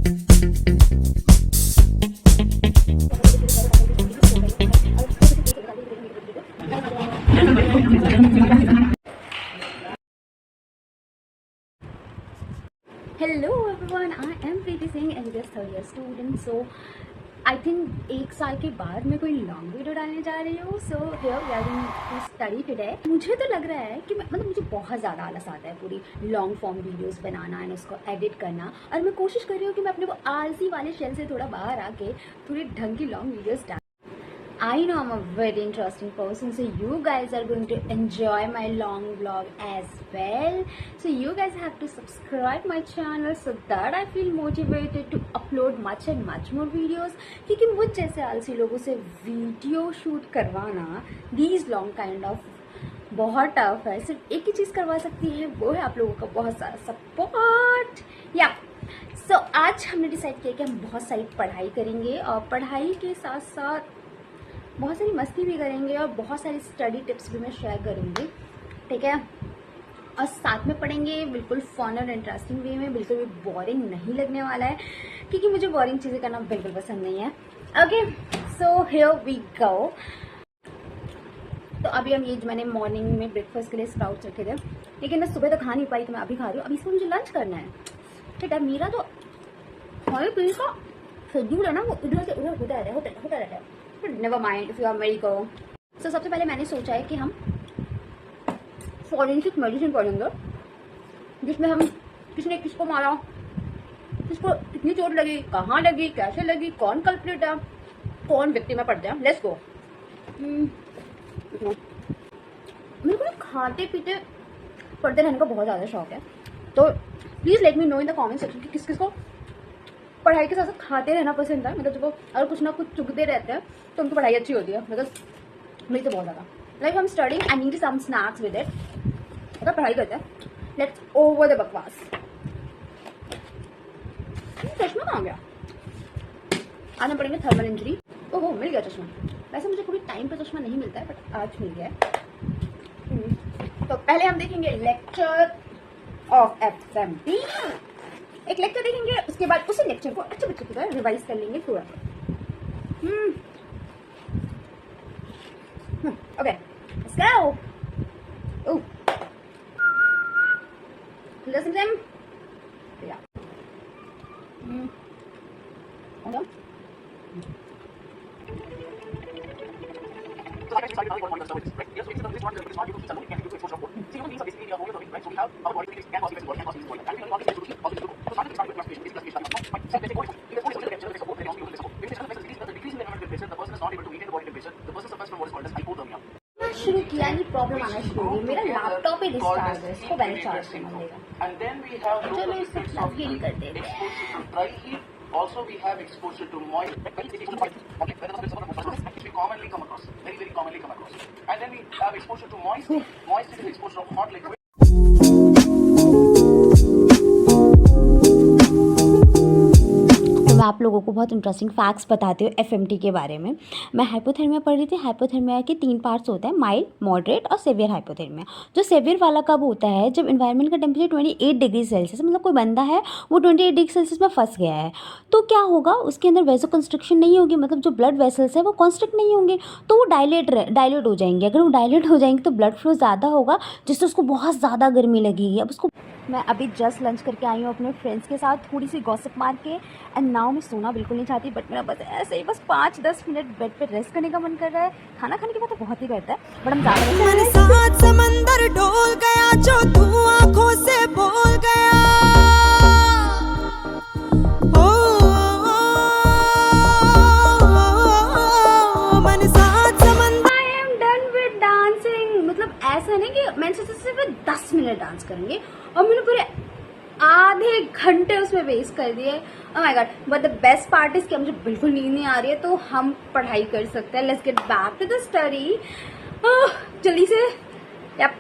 Hello everyone, I am Preeti Singh and just third year student. So I think एक साल के बाद मैं कोई लॉन्ग वीडियो डालने जा रही हूँ. So here we are going to study today. मुझे तो लग रहा है कि मुझे बहुत ज़्यादा आलस आता है पूरी long form videos banana and उसको एडिट करना, और मैं कोशिश कर रही हूँ कि मैं अपने को आलसी वाले शेल से थोड़ा बाहर आके थोड़ी ढंग की लॉन्ग वीडियोस डाल. I know I'm a very interesting person, so you guys are going to enjoy my long vlog as well. So you guys have to subscribe my channel so that I feel motivated to upload much and much more videos. क्योंकि मुझ जैसे आलसी लोगों से video shoot करवाना these long kind of बहुत tough है. सिर्फ एक ही चीज़ करवा सकती है, वो है आप लोगों का बहुत सारा सपोर्ट. या सो आज हमने डिसाइड किया कि हम बहुत सारी पढ़ाई करेंगे और पढ़ाई के साथ साथ बहुत सारी मस्ती भी करेंगे और बहुत सारी स्टडी टिप्स भी मैं शेयर करूँगी. ठीक है, और साथ में पढ़ेंगे बिल्कुल फन और इंटरेस्टिंग वे में, बिल्कुल भी बोरिंग नहीं लगने वाला है क्योंकि मुझे बोरिंग चीज़ें करना बिल्कुल पसंद नहीं है. Okay, so here we go. तो अभी हम ये मैंने मॉर्निंग में ब्रेकफास्ट के लिए स्प्राउट्स रखे थे, लेकिन मैं सुबह तो खा नहीं पाई तो मैं अभी खा रही हूँ. अभी इसमें मुझे लंच करना है. ठीक है, मेरा तो खाने पीने का शेड्यूल है ना, वो इधर से उधर होता रहता है. Never mind if you are medico. So सबसे पहले मैंने सोचा है कि हम फॉरेंसिक मेडिसिन पढ़ेंगे, जिसमें हम किसने किसको मारा, किसको कितनी चोट लगी, कहाँ लगी, कैसे लगी, कौन कल्प्रिट है, कौन विक्टिम में पड़ते हैं. Let's go. मेरे को खाते पीते पढ़ते रहने का बहुत ज़्यादा शौक है, तो please let me know in the comment section कि किस किस को पढ़ाई के साथ साथ खाते रहना पसंद है. मतलब जब वो अगर कुछ ना कुछ चुगते रहते हैं तो उनकी पढ़ाई अच्छी होती है. मतलब मेरी तो बहुत ज़्यादा लाइक हम studying I need some snacks with it. अगर पढ़ाई करते हैं, लेट्स ओवर द बकवास. चश्मा कहाँ गया? आज हम पढ़ेंगे थर्मल इंजरी. ओहो, मिल गया चश्मा. वैसे मुझे पूरी टाइम पे चश्मा नहीं मिलता है, बट आज मिल गया है. तो पहले हम देखेंगे लेक्चर ऑफ एफएमटी. एक लेक्चर देखेंगे, उसके बाद उसी लेक्चर को अच्छे बच्चे की तरह रिवाइज कर लेंगे थोड़ा. Okay, let's go. Oh, listen them. या ओके. शुरू किया नहीं, प्रॉब्लम आना शुरू हुई. मेरा लैपटॉप ही डिस्चार्ज है, इसको पहले चार्ज करना पड़ेगा. चलो इसे प्लग इन कर देते हैं. Also, we have exposure to moist, which we commonly come across, very commonly come across. And then we have exposure to moist. Moist is exposure of hot liquid. मैं आप लोगों को बहुत इंटरेस्टिंग फैक्ट्स बताती हूँ एफएमटी के बारे में. मैं हाइपोथर्मिया पढ़ रही थी. हाइपोथर्मिया के 3 पार्ट्स होते हैं, माइल्ड, मॉडरेट और सेवियर हाइपोथर्मिया. जो सेवियर वाला कब होता है? जब इन्वायरमेंट का टेम्परेचर 28 डिग्री सेल्सियस, मतलब कोई बंदा है वो 28 डिग्री सेल्सियस में फंस गया है, तो क्या होगा, उसके अंदर वेसो कंस्ट्रक्शन नहीं होगी, मतलब जो ब्लड वेसल्स है वो कॉन्स्ट्रिक्ट नहीं होंगे, तो वो डायलेट हो जाएंगे. अगर वो डायलेट हो जाएंगे तो ब्लड फ्लो ज़्यादा होगा, जिससे उसको बहुत ज़्यादा गर्मी लगेगी. अब उसको मैं अभी जस्ट लंच करके आई हूँ अपने फ्रेंड्स के साथ, थोड़ी सी गॉसिप मार के. एंड नाउ मैं सोना बिल्कुल नहीं चाहती, बट मेरा बस ऐसे ही बस 5-10 मिनट बेड पे रेस्ट करने का मन कर रहा है. खाना खाने के बाद तो बहुत ही करता है, बट हम ज़्यादा समंदर डोल गया जो तू आँखों से बोल गया. I am done with dancing. मतलब ऐसा नहीं कि मैंने सोचा सिर्फ 10 मिनट डांस करेंगे और मैंने पूरे आधे घंटे उसमें वेस्ट कर दिए. Oh my God. But the best part is कि मुझे बिल्कुल नींद नहीं आ रही है, तो हम पढ़ाई कर सकते हैं. Let's get back to the study जल्दी से. यप.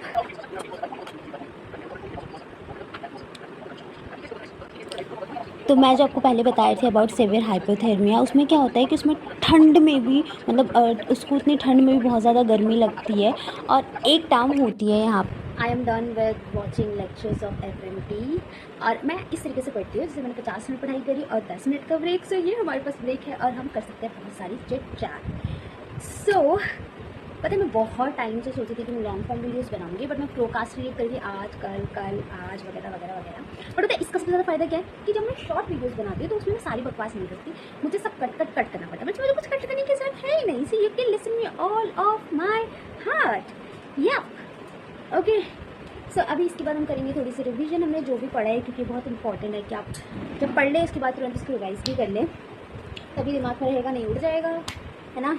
तो मैं जो आपको पहले बताया था अबाउट सेवियर हाइपोथर्मिया, उसमें क्या होता है कि उसमें ठंड में भी, मतलब उसको उतनी ठंड में भी बहुत ज़्यादा गर्मी लगती है. और एक टर्म होती है यहाँ I am done with watching lectures of FMT। और मैं इस तरीके से पढ़ती हूँ जैसे मैंने 50 मिनट पढ़ाई करी और 10 मिनट का ब्रेक। सो ये हमारे पास ब्रेक है और हम कर सकते हैं बहुत सारी चिट चैट। सो पता है मैं बहुत टाइम से सोची थी कि मैं लॉन्ग फॉर्म वीडियोस बनाऊंगी, बट मैं प्रोकास्टिनेट कर रही आज कल आज वगैरह वगैरह वगैरह। बट पता है इसका सबसे ज़्यादा फायदा क्या है कि जब मैं शॉर्ट वीडियोस बनाती हूँ तो उसमें मैं सारी बकवास नहीं करती, मुझे सब कट करना पड़ता है। मुझे कुछ कट करने की जरूरत है ही नहीं। So you can listen me all of my heart. या ओके। सो अभी इसके बाद हम करेंगे थोड़ी सी रिवीजन, हमने जो भी पढ़ा है, क्योंकि बहुत इंपॉर्टेंट है कि आप जब पढ़ लें उसके बाद तुरंत इसको रिवाइज भी कर लें, तभी दिमाग में रहेगा, नहीं उड़ जाएगा, है ना।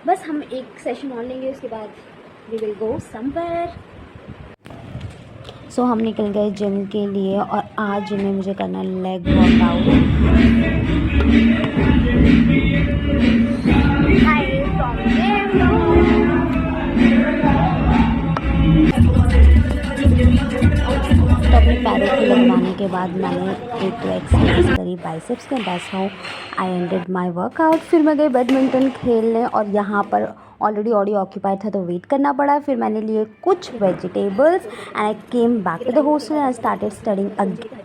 बस हम एक सेशन और लेंगे, उसके बाद वी विल गो समवेयर। सो हम निकल गए जिम के लिए और आज जिम में मुझे करना लेग वर्कआउट। तो अपने पैरों को लगवाने के बाद मैंने एक एक्सरसाइज करी बाइसेप्स का। That's how I ended my workout. फिर मैं गई बैडमिंटन खेलने और यहाँ पर ऑलरेडी ऑडियो ऑक्यूपाइड था तो वेट करना पड़ा। फिर मैंने लिए कुछ vegetables and I came back to the hostel and I started studying again.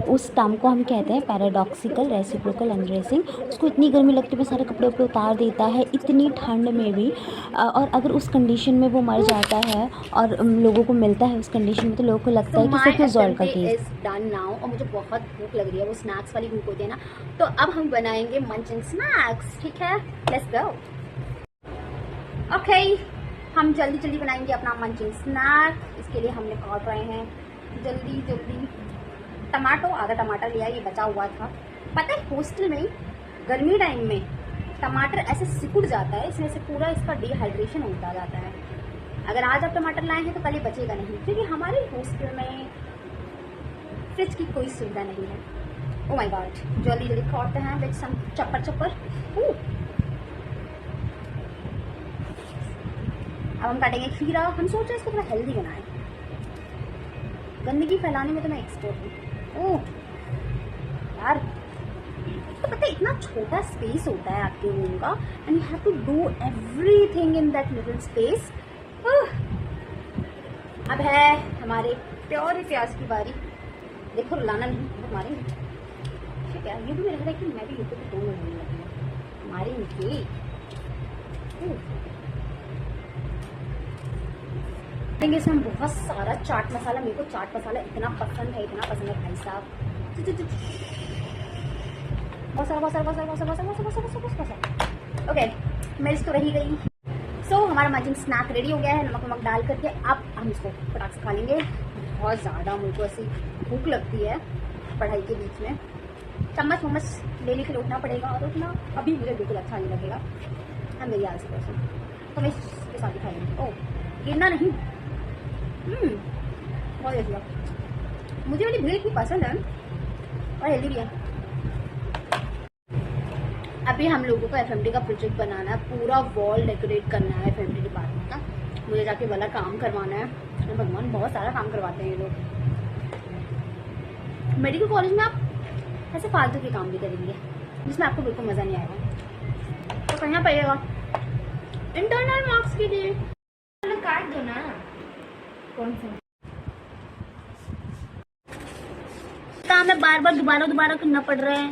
उस टर्म को हम कहते हैं पैराडॉक्सिकल रेसिप्रोकल अनड्रेसिंग। उसको इतनी गर्मी लगती है वो सारे कपड़े उपड़े उतार देता है इतनी ठंड में भी, और अगर उस कंडीशन में वो मर जाता है और लोगों को मिलता है उस कंडीशन में तो लोगों को लगता है कि सिर्फ ज़ोल का केस डन नाउ। और मुझे बहुत भूख लग रही है, वो स्नैक्स वाली भूख होती है ना, तो अब हम बनाएंगे मंचिंग स्नैक्स। ठीक है, लेट्स गो। ओके, हम जल्दी बनाएंगे अपना मंचिंग स्नैक। इसके लिए हमने काट रहे हैं जल्दी टमाटो, आधा टमाटर लिया, ये बचा हुआ था। पता है हॉस्टल में गर्मी टाइम में टमाटर ऐसे सिकुड़ जाता है, इसमें से पूरा इसका डिहाइड्रेशन होता जाता है। अगर आज आप टमाटर लाए हैं तो कल ये बचेगा नहीं, क्योंकि हमारे हॉस्टल में फ्रिज की कोई सुविधा नहीं है। ओ माय गॉड, जल्दी काटते हैं विद सम चप्पर। अब हम काटेंगे खीरा। हम सोच रहे हैं इसको थोड़ा हेल्दी बनाएं, गंदगी फैलाने में तो मैं एक्सपर्ट हूँ। ओह यार, तो पता है इतना छोटा स्पेस होता है आपके रूम का and you have to do everything in that little space. अब है हमारे प्योर प्याज की बारी। देखो रुलाना नहीं, बहुत मारेंगे। ठीक है, ये भी लग रहा है कि मैं भी यूट्यूब पे दोनों होने लगी हूँ, मारेंगे। देंगे इसमें हम बहुत सारा चाट मसाला। मेरे को चाट मसाला इतना पसंद है भाई साहब। बहुत सारा। ओके, मिर्च तो रही गई। सो हमारा मंचिंग स्नैक रेडी हो गया है, नमक डाल करके। अब हम इसको फटाक से खा लेंगे। बहुत ज़्यादा मेरे को ऐसी भूख लगती है पढ़ाई के बीच में। चम्मच लेने के लिए उठना पड़ेगा और उठना अभी मुझे बिल्कुल अच्छा नहीं लगेगा। हम मेरी आलसी पर्सन, तो मैं इसके साथ ही खा लेंगे। ओह, गिरना नहीं। बहुत अच्छा, मुझे वाली भेल की पसंद है और हेल्दी भी है। अभी हम लोगों को FMT का प्रोजेक्ट बनाना है, पूरा वॉल डेकोरेट करना है FMT डिपार्टमेंट का। मुझे जाके वाला काम करवाना है। भगवान, बहुत सारा काम करवाते हैं ये लोग। मेडिकल कॉलेज में आप ऐसे फालतू के काम भी करेंगे जिसमें आपको बिल्कुल मज़ा नहीं आएगा, तो कहीं पड़ेगा इंटरनल मार्क्स के लिए। काट दो ना। कौन सा काम है, बार बार दोबारा करना पड़ रहा है।